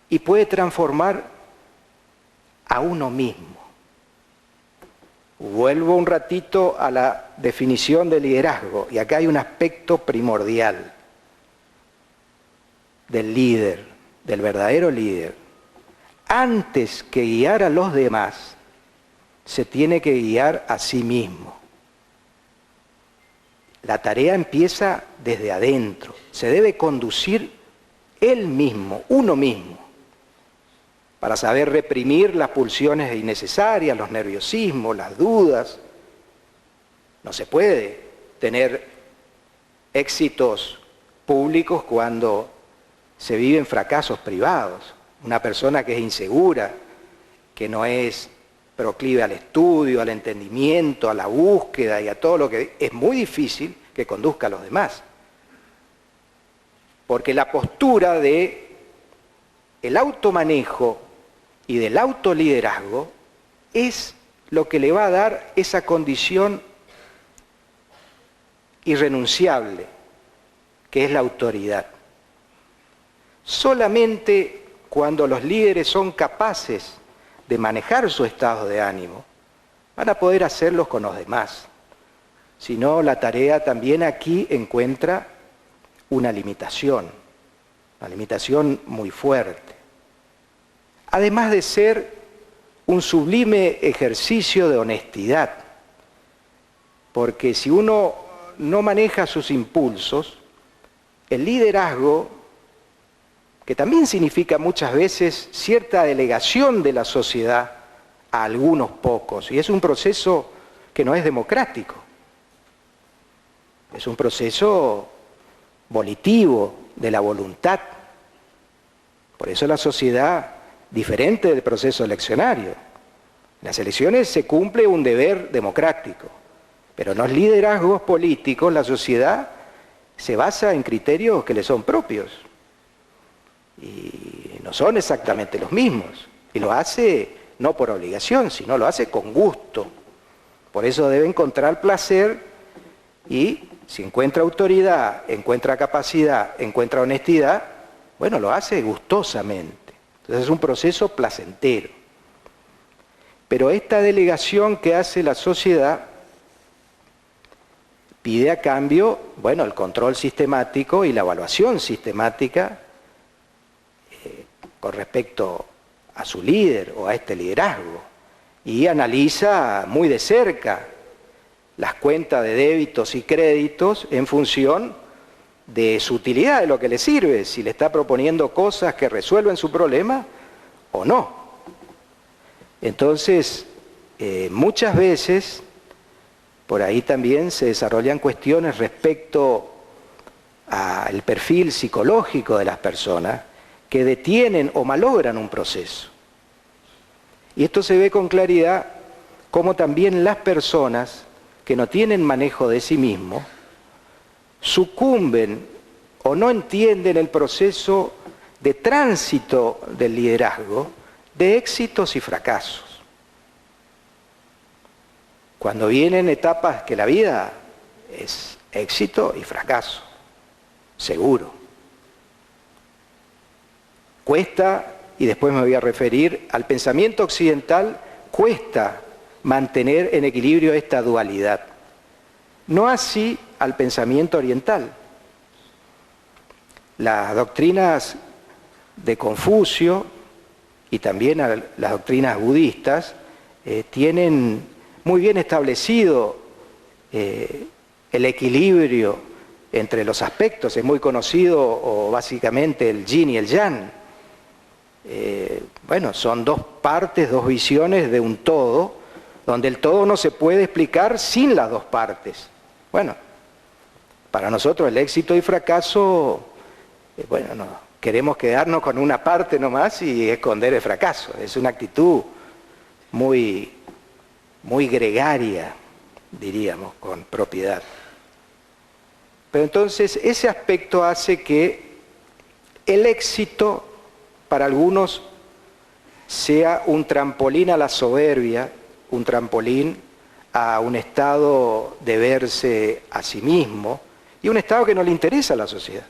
y puede transformar a uno mismo. Vuelvo un ratito a la definición de liderazgo, y acá hay un aspecto primordial del líder, del verdadero líder. Antes que guiar a los demás, se tiene que guiar a sí mismo. La tarea empieza desde adentro, se debe conducir él mismo, uno mismo, para saber reprimir las pulsiones innecesarias, los nerviosismos, las dudas. No se puede tener éxitos públicos cuando se viven fracasos privados. Una persona que es insegura, que no es proclive al estudio, al entendimiento, a la búsqueda y a todo lo que es muy difícil que conduzca a los demás. Porque la postura de el automanejo y del autoliderazgo es lo que le va a dar esa condición irrenunciable, que es la autoridad. Solamente cuando los líderes son capaces de manejar su estado de ánimo, van a poder hacerlos con los demás. Si no, la tarea también aquí encuentra una limitación muy fuerte. Además de ser un sublime ejercicio de honestidad, porque si uno no maneja sus impulsos, el liderazgo, que también significa muchas veces cierta delegación de la sociedad a algunos pocos, y es un proceso que no es democrático, es un proceso volitivo de la voluntad. Por eso la sociedad, diferente del proceso eleccionario, en las elecciones se cumple un deber democrático, pero en los liderazgos políticos la sociedad se basa en criterios que le son propios y no son exactamente los mismos, y lo hace no por obligación, sino lo hace con gusto. Por eso debe encontrar placer, y si encuentra autoridad, encuentra capacidad, encuentra honestidad, bueno, lo hace gustosamente. Entonces es un proceso placentero. Pero esta delegación que hace la sociedad pide a cambio, bueno, el control sistemático y la evaluación sistemática con respecto a su líder o a este liderazgo, y analiza muy de cerca las cuentas de débitos y créditos en función de su utilidad, de lo que le sirve, si le está proponiendo cosas que resuelven su problema o no. Entonces, muchas veces, por ahí también se desarrollan cuestiones respecto al perfil psicológico de las personas que detienen o malogran un proceso. Y esto se ve con claridad como también las personas que no tienen manejo de sí mismos sucumben o no entienden el proceso de tránsito del liderazgo, de éxitos y fracasos. Cuando vienen etapas que la vida es éxito y fracaso, seguro. Cuesta, y después me voy a referir, al pensamiento occidental cuesta mantener en equilibrio esta dualidad. No así al pensamiento oriental. Las doctrinas de Confucio y también las doctrinas budistas tienen muy bien establecido el equilibrio entre los aspectos. Es muy conocido o básicamente el yin y el yang. Bueno, son dos partes, dos visiones de un todo, donde el todo no se puede explicar sin las dos partes. Bueno, para nosotros el éxito y fracaso, bueno, no, queremos quedarnos con una parte nomás y esconder el fracaso. Es una actitud muy gregaria, diríamos, con propiedad. Pero entonces ese aspecto hace que el éxito para algunos sea un trampolín a la soberbia, un trampolín a un estado de verse a sí mismo, y un estado que no le interesa a la sociedad.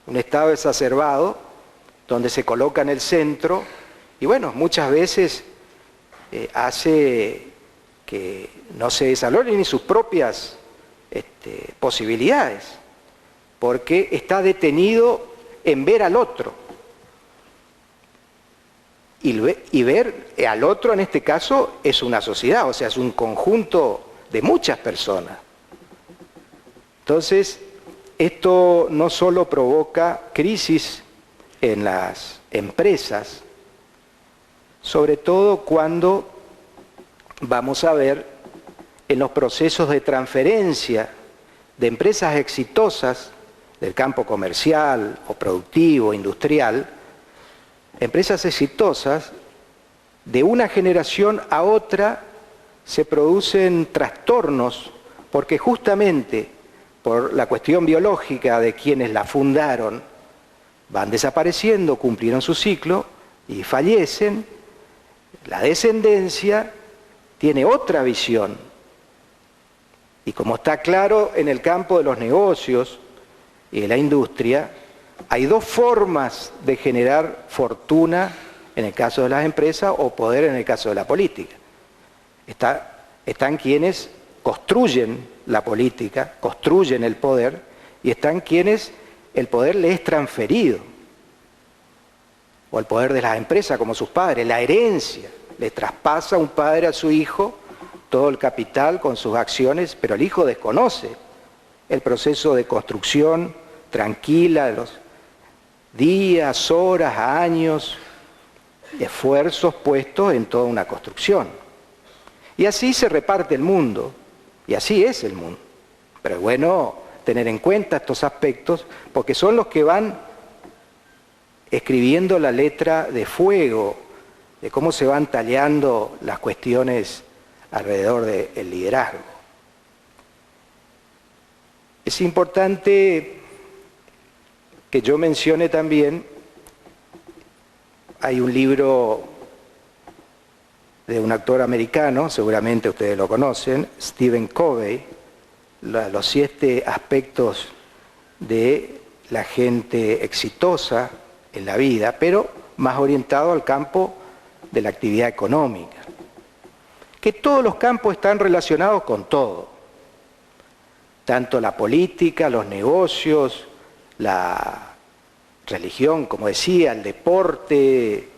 Un estado exacerbado donde se coloca en el centro y bueno, muchas veces hace que no se desarrollen ni sus propias posibilidades, porque está detenido en ver al otro. Y ver al otro en este caso es una sociedad, o sea, es un conjunto de muchas personas. Entonces, esto no solo provoca crisis en las empresas, sobre todo cuando vamos a ver en los procesos de transferencia de empresas exitosas del campo comercial o productivo, industrial, empresas exitosas, de una generación a otra se producen trastornos porque justamente por la cuestión biológica de quienes la fundaron van desapareciendo, cumplieron su ciclo y fallecen. La descendencia tiene otra visión. Y como está claro en el campo de los negocios y de la industria, hay dos formas de generar fortuna en el caso de las empresas o poder en el caso de la política. Están quienes construyen la política, construyen el poder, y están quienes el poder les es transferido. O el poder de las empresas, como sus padres, la herencia. Le traspasa un padre a su hijo todo el capital con sus acciones, pero el hijo desconoce el proceso de construcción tranquila de los días, horas, años, esfuerzos puestos en toda una construcción. Y así se reparte el mundo, y así es el mundo. Pero es bueno tener en cuenta estos aspectos, porque son los que van escribiendo la letra de fuego, de cómo se van tallando las cuestiones alrededor del liderazgo. Es importante que yo mencione también, hay un libro de un actor americano, seguramente ustedes lo conocen, Stephen Covey, los 7 aspectos de la gente exitosa en la vida, pero más orientado al campo de la actividad económica. Que todos los campos están relacionados con todo, tanto la política, los negocios, la religión, como decía, el deporte,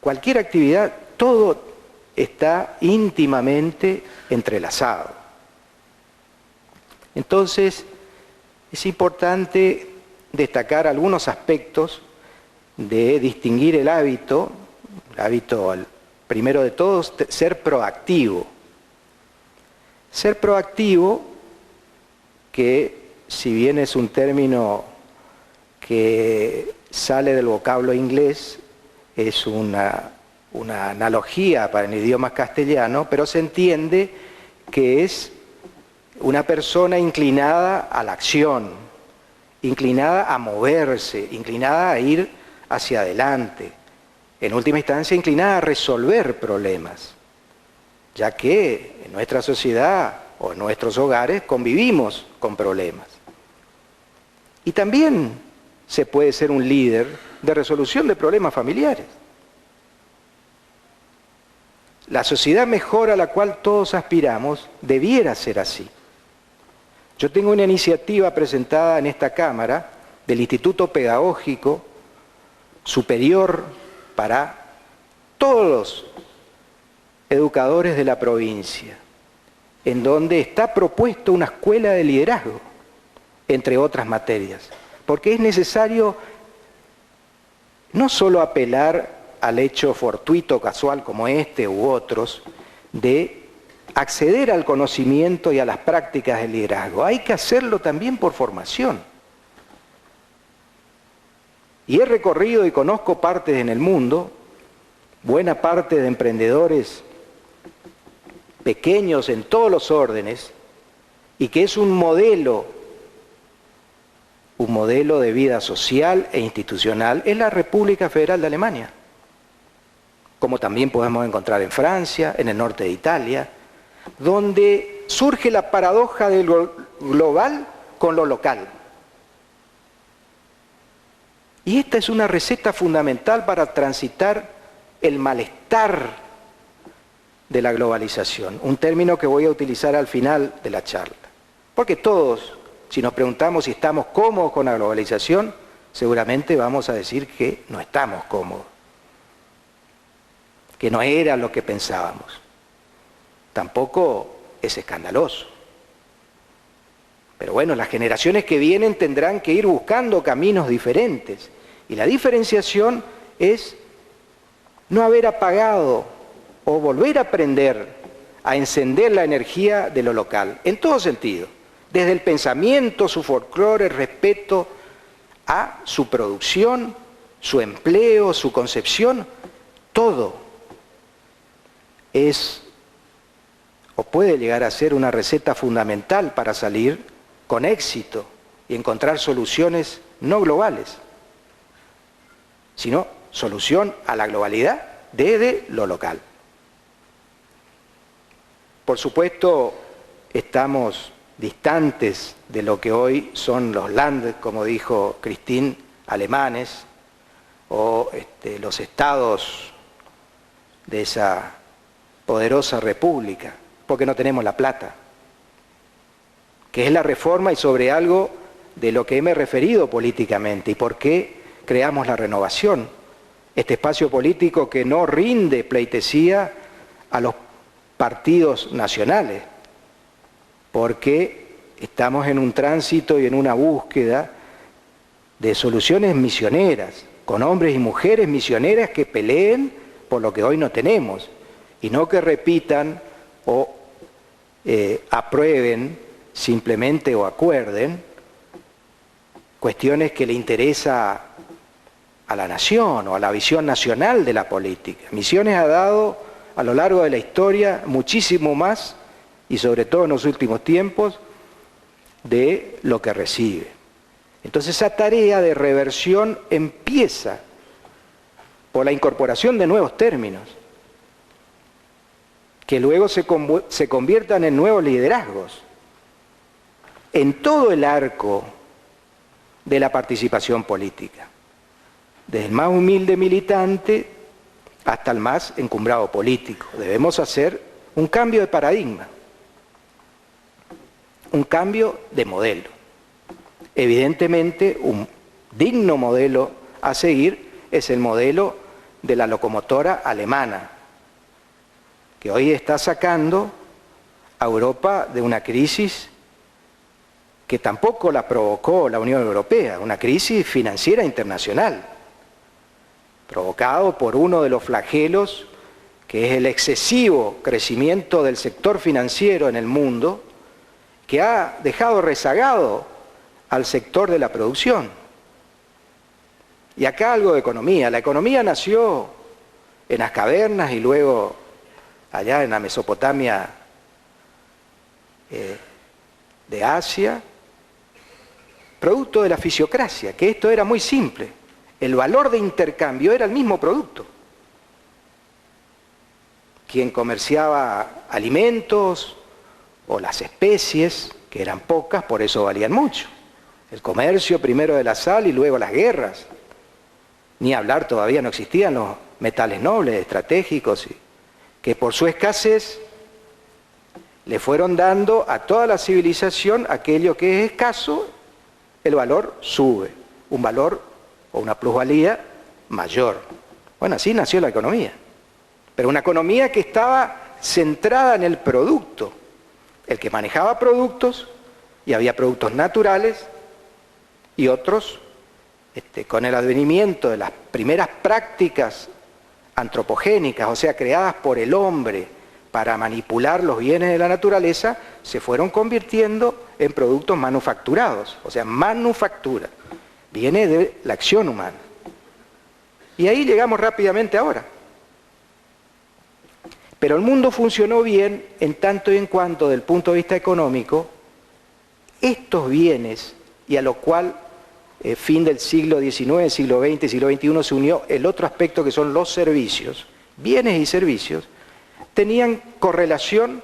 cualquier actividad, todo está íntimamente entrelazado. Entonces, es importante destacar algunos aspectos de distinguir el hábito primero de todos, ser proactivo. Ser proactivo, que si bien es un término que sale del vocablo inglés, es una analogía para el idioma castellano, pero se entiende que es una persona inclinada a la acción, inclinada a moverse, inclinada a ir hacia adelante, en última instancia inclinada a resolver problemas, ya que en nuestra sociedad o en nuestros hogares convivimos con problemas. Y también se puede ser un líder de resolución de problemas familiares. La sociedad mejor a la cual todos aspiramos debiera ser así. Yo tengo una iniciativa presentada en esta Cámara del Instituto Pedagógico Superior para todos los educadores de la provincia, en donde está propuesto una escuela de liderazgo, entre otras materias, porque es necesario no solo apelar al hecho fortuito, casual como este u otros, de acceder al conocimiento y a las prácticas del liderazgo. Hay que hacerlo también por formación. Y he recorrido y conozco partes en el mundo, buena parte de emprendedores pequeños en todos los órdenes, y que es un modelo de vida social e institucional, es la República Federal de Alemania, como también podemos encontrar en Francia, en el norte de Italia, donde surge la paradoja de lo global con lo local. Y esta es una receta fundamental para transitar el malestar de la globalización, un término que voy a utilizar al final de la charla. Porque todos, si nos preguntamos si estamos cómodos con la globalización, seguramente vamos a decir que no estamos cómodos, que no era lo que pensábamos. Tampoco es escandaloso. Pero bueno, las generaciones que vienen tendrán que ir buscando caminos diferentes. Y la diferenciación es no haber apagado o volver a aprender a encender la energía de lo local, en todo sentido, desde el pensamiento, su folclore, respeto a su producción, su empleo, su concepción, todo es o puede llegar a ser una receta fundamental para salir con éxito y encontrar soluciones no globales, sino solución a la globalidad desde lo local. Por supuesto, estamos distantes de lo que hoy son los Land, como dijo Christine, alemanes, o los estados de esa poderosa república, porque no tenemos la plata, que es la reforma y sobre algo de lo que me he referido políticamente, y por qué creamos la renovación, este espacio político que no rinde pleitesía a los partidos nacionales, porque estamos en un tránsito y en una búsqueda de soluciones misioneras, con hombres y mujeres misioneras que peleen por lo que hoy no tenemos, y no que repitan o aprueben simplemente o acuerden cuestiones que le interesa a la nación o a la visión nacional de la política. Misiones ha dado a lo largo de la historia muchísimo más, y sobre todo en los últimos tiempos, de lo que recibe. Entonces esa tarea de reversión empieza por la incorporación de nuevos términos, que luego se conviertan en nuevos liderazgos, en todo el arco de la participación política, desde el más humilde militante hasta el más encumbrado político. Debemos hacer un cambio de paradigma, un cambio de modelo. Evidentemente, un digno modelo a seguir es el modelo de la locomotora alemana, que hoy está sacando a Europa de una crisis que tampoco la provocó la Unión Europea, una crisis financiera internacional, provocado por uno de los flagelos, que es el excesivo crecimiento del sector financiero en el mundo, que ha dejado rezagado al sector de la producción. Y acá algo de economía. La economía nació en las cavernas y luego allá en la Mesopotamia de Asia, producto de la fisiocracia, que esto era muy simple. El valor de intercambio era el mismo producto. Quien comerciaba alimentos o las especies, que eran pocas, por eso valían mucho. El comercio primero de la sal y luego las guerras. Ni hablar, todavía no existían los metales nobles, estratégicos, que por su escasez le fueron dando a toda la civilización aquello que es escaso, el valor sube, un valor o una plusvalía mayor. Bueno, así nació la economía. Pero una economía que estaba centrada en el producto. El que manejaba productos, y había productos naturales, y otros, con el advenimiento de las primeras prácticas antropogénicas, o sea, creadas por el hombre para manipular los bienes de la naturaleza, se fueron convirtiendo en productos manufacturados, o sea, manufactura. Viene de la acción humana. Y ahí llegamos rápidamente ahora. Pero el mundo funcionó bien en tanto y en cuanto, del punto de vista económico, estos bienes, y a lo cual fin del siglo XIX, siglo XX, siglo XXI se unió el otro aspecto que son los servicios, bienes y servicios, tenían correlación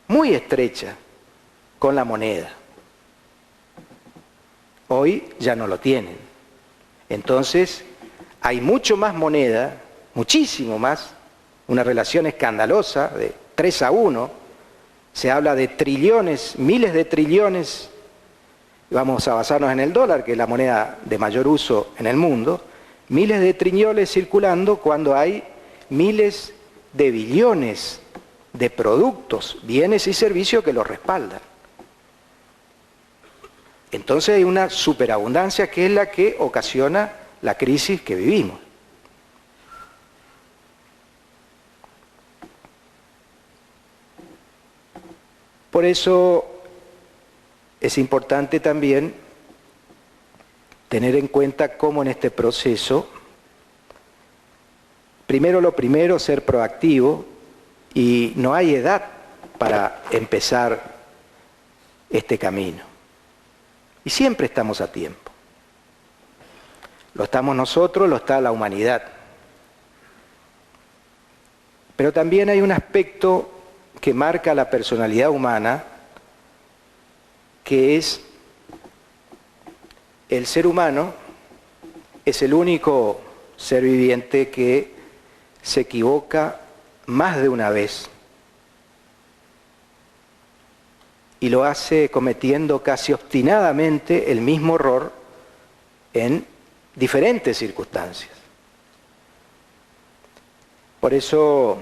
muy estrecha con la moneda. Hoy ya no lo tienen. Entonces, hay mucho más moneda, muchísimo más, una relación escandalosa de 3-1, se habla de trillones, miles de trillones, vamos a basarnos en el dólar, que es la moneda de mayor uso en el mundo, miles de trillones circulando cuando hay miles de billones de productos, bienes y servicios que los respaldan. Entonces hay una superabundancia que es la que ocasiona la crisis que vivimos. Por eso es importante también tener en cuenta cómo en este proceso, lo primero, ser proactivo, y no hay edad para empezar este camino. Y siempre estamos a tiempo. Lo estamos nosotros, lo está la humanidad. Pero también hay un aspecto que marca la personalidad humana, que es el ser humano es el único ser viviente que se equivoca más de una vez y lo hace cometiendo casi obstinadamente el mismo error en diferentes circunstancias. Por eso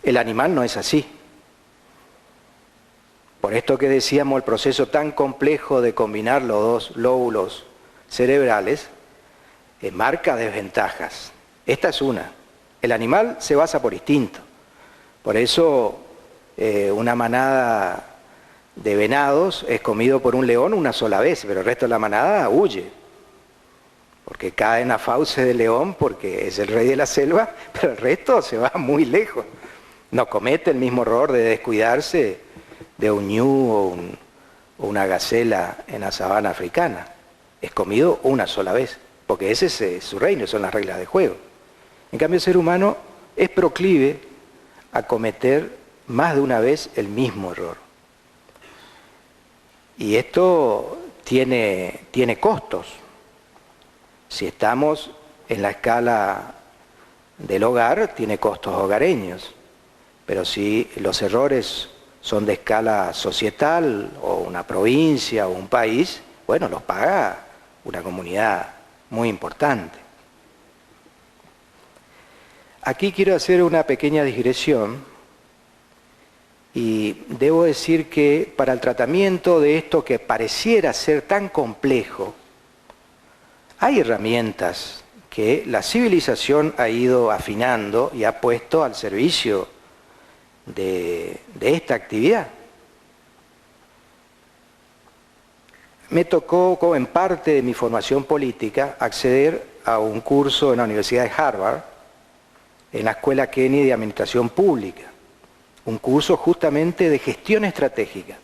el animal no es así. Por esto que decíamos, el proceso tan complejo de combinar los dos lóbulos cerebrales marca desventajas. Esta es una. El animal se basa por instinto. Por eso una manada de venados es comido por un león una sola vez, pero el resto de la manada huye. Porque cae en la fauce del león porque es el rey de la selva, pero el resto se va muy lejos. No comete el mismo error de descuidarse de un ñu o una gacela en la sabana africana. Es comido una sola vez, porque ese es su reino, son las reglas de juego. En cambio, el ser humano es proclive a cometer más de una vez el mismo error. Y esto tiene costos. Si estamos en la escala del hogar, tiene costos hogareños. Pero si los errores son de escala societal, o una provincia, o un país, bueno, los paga una comunidad muy importante. Aquí quiero hacer una pequeña digresión y debo decir que para el tratamiento de esto que pareciera ser tan complejo, hay herramientas que la civilización ha ido afinando y ha puesto al servicio de esta actividad. Me tocó, como en parte de mi formación política, acceder a un curso en la Universidad de Harvard, en la Escuela Kennedy de Administración Pública, un curso justamente de gestión estratégica.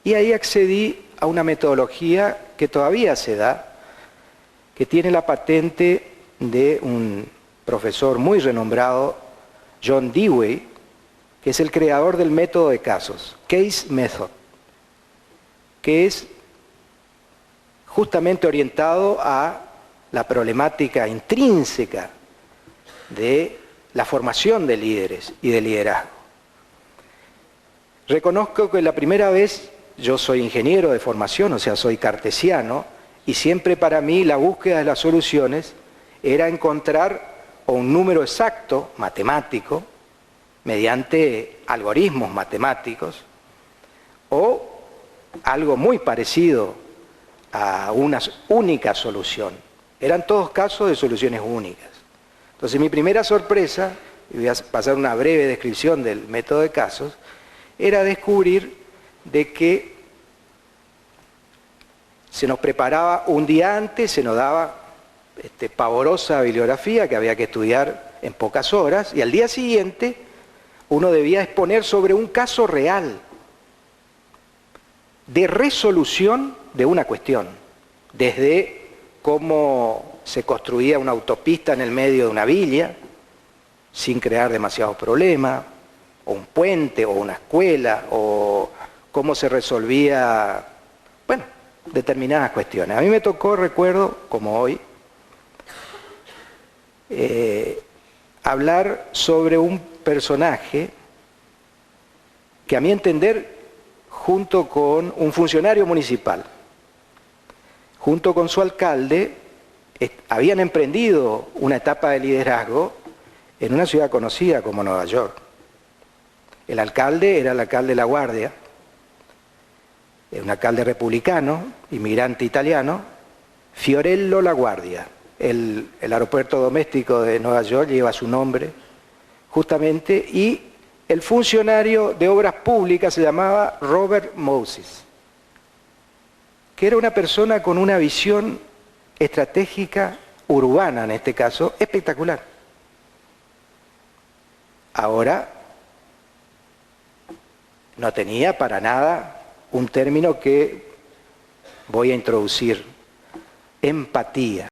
Y ahí accedí a una metodología que todavía se da, que tiene la patente de un profesor muy renombrado, John Dewey, que es el creador del método de casos, Case Method, que es justamente orientado a la problemática intrínseca de la formación de líderes y de liderazgo. Reconozco que la primera vez, yo soy ingeniero de formación, o sea, soy cartesiano, y siempre para mí la búsqueda de las soluciones era encontrar un número exacto, matemático, mediante algoritmos matemáticos, o algo muy parecido a una única solución. Eran todos casos de soluciones únicas. Entonces mi primera sorpresa, y voy a pasar una breve descripción del método de casos, era descubrir de que se nos preparaba un día antes, se nos daba pavorosa bibliografía que había que estudiar en pocas horas, y al día siguiente uno debía exponer sobre un caso real de resolución de una cuestión, desde cómo se construía una autopista en el medio de una villa, sin crear demasiados problemas, o un puente, o una escuela, o cómo se resolvía, bueno, determinadas cuestiones. A mí me tocó, recuerdo, como hoy, hablar sobre un personaje que, a mi entender, junto con un funcionario municipal, junto con su alcalde, habían emprendido una etapa de liderazgo en una ciudad conocida como Nueva York. El alcalde era el alcalde de La Guardia, un alcalde republicano, inmigrante italiano, Fiorello La Guardia. El aeropuerto doméstico de Nueva York lleva su nombre, justamente, y el funcionario de obras públicas se llamaba Robert Moses, que era una persona con una visión estratégica urbana, en este caso, espectacular. Ahora, no tenía para nada un término que voy a introducir: empatía.